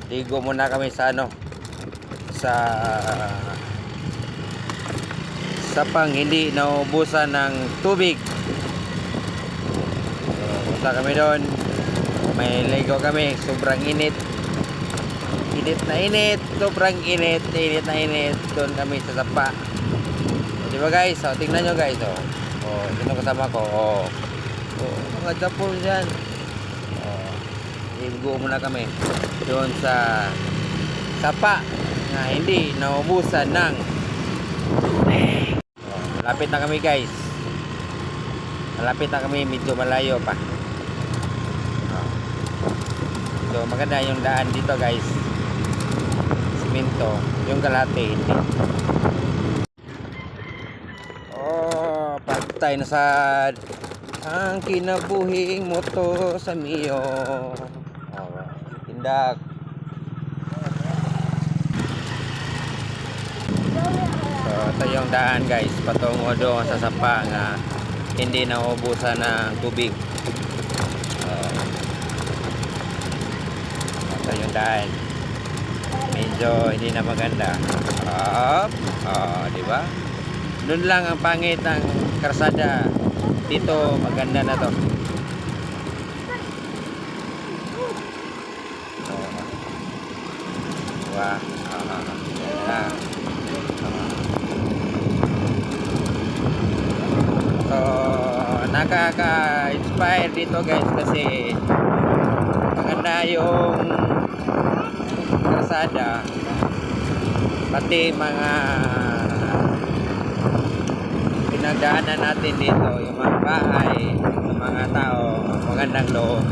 ligo muna kami sa ano, sa pang hindi naubusan ng tubig. So punta kami doon, may ligo kami, sobrang init, sobrang init na init. Doon kami sa sapa. So, diba guys, so, tingnan nyo guys, sino kasama ko, mga Japon dyan. Ligo muna kami doon sa sapa na hindi naubusan ng malapit na kami guys, medyo malayo pa. So maganda yung daan dito guys, simento, yung kalahati hindi. Patay na sad ang kinabuhing moto sa miyo. Tindak. So ito yung daan guys, patungo doon sa sapa nga hindi naubusan ng tubig. Ito yung daan, medyo hindi na maganda. Di ba? Doon lang ang pangit ang karsada. Dito maganda na to. Diba? So nakaka-inspire dito guys kasi maganda yung karsada, pati mga pinagdaanan natin dito, yung mga bahay, yung mga tao, magandang loob.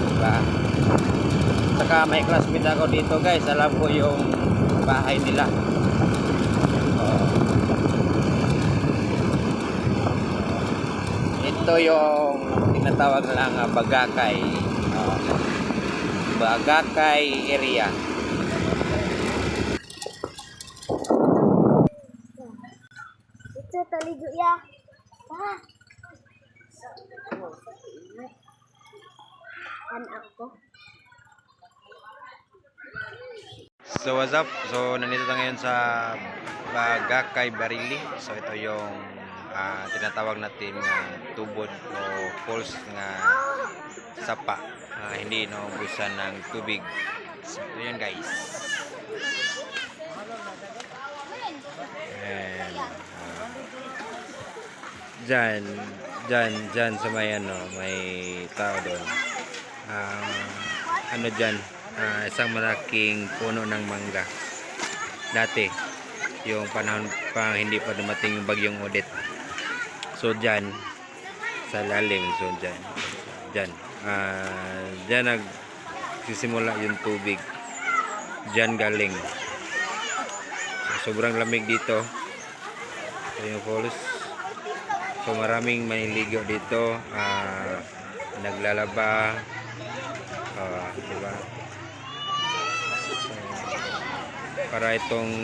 Diba? Saka may classmate ako dito guys, alam ko yung bahay nila. Ito yung tinatawag lang Bagakay, Bagakay area. Ito taligo ya. Ako. So what's up? So nandito tayo ngayon sa Bagakay Barili. So ito yung tinatawag natin na tubod o falls nga sapa, hindi naubusan ng tubig. So ito yun guys. And dyan sa may may tao doon. Dyan, isang malaking puno ng mangga. Dati, yung panahon pa hindi pa dumating yung bagyong Odette. So dyan, sa lalim, so dyan nagsisimula yung tubig. Dyan galing. So, sobrang lamig dito. So, yung falls. So maraming maniligo dito, naglalaba, diba? So, para itong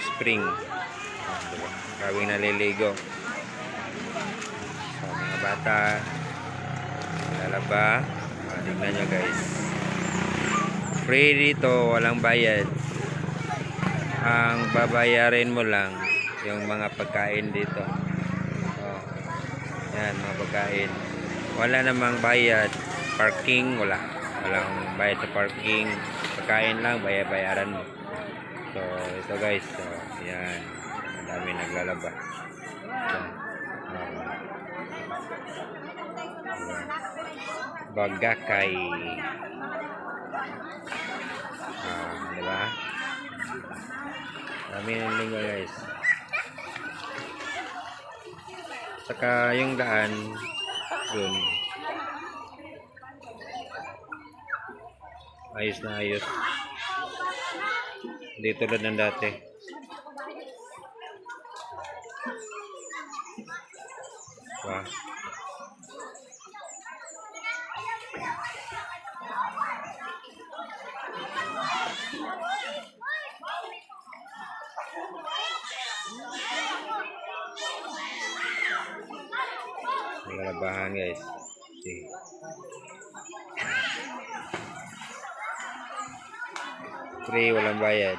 spring, diba? Maraming naliligo. So mga bata naglalaba. Tingnan nyo guys, free dito, walang bayad. Ang babayarin mo lang yung mga pagkain dito. Yan, mga pagkain. Wala namang bayad. Parking, walang bayad sa parking. Pagkain lang, bayaran mo. So ito guys, so yan, ang dami naglalaba. Bagakay, diba? Dami ng linggo guys. Saka yung daan dun, ayos na ayos, hindi tulad ng dati. Wow. Naglabahan guys. See. Free, walang bayad.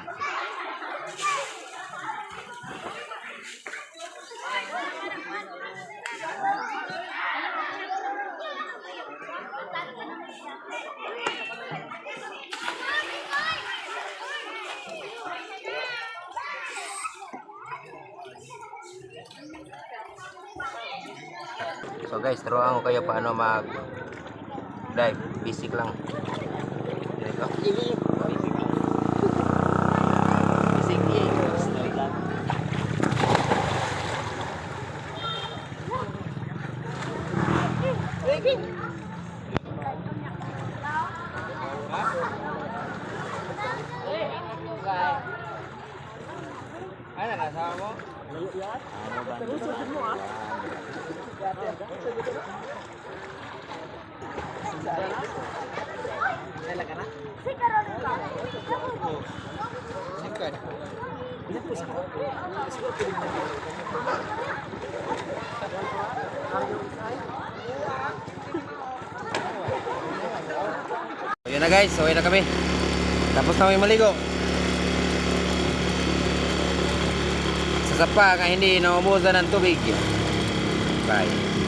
So guys, turuan ko kayo paano mag dive. Basic lang. Ito. Basic lang. Ano nasawa mo? So yun na guys, so yun na kami. Tapos na kami maligo. Sa sapa nga hindi naubusan ng tubig. Bye.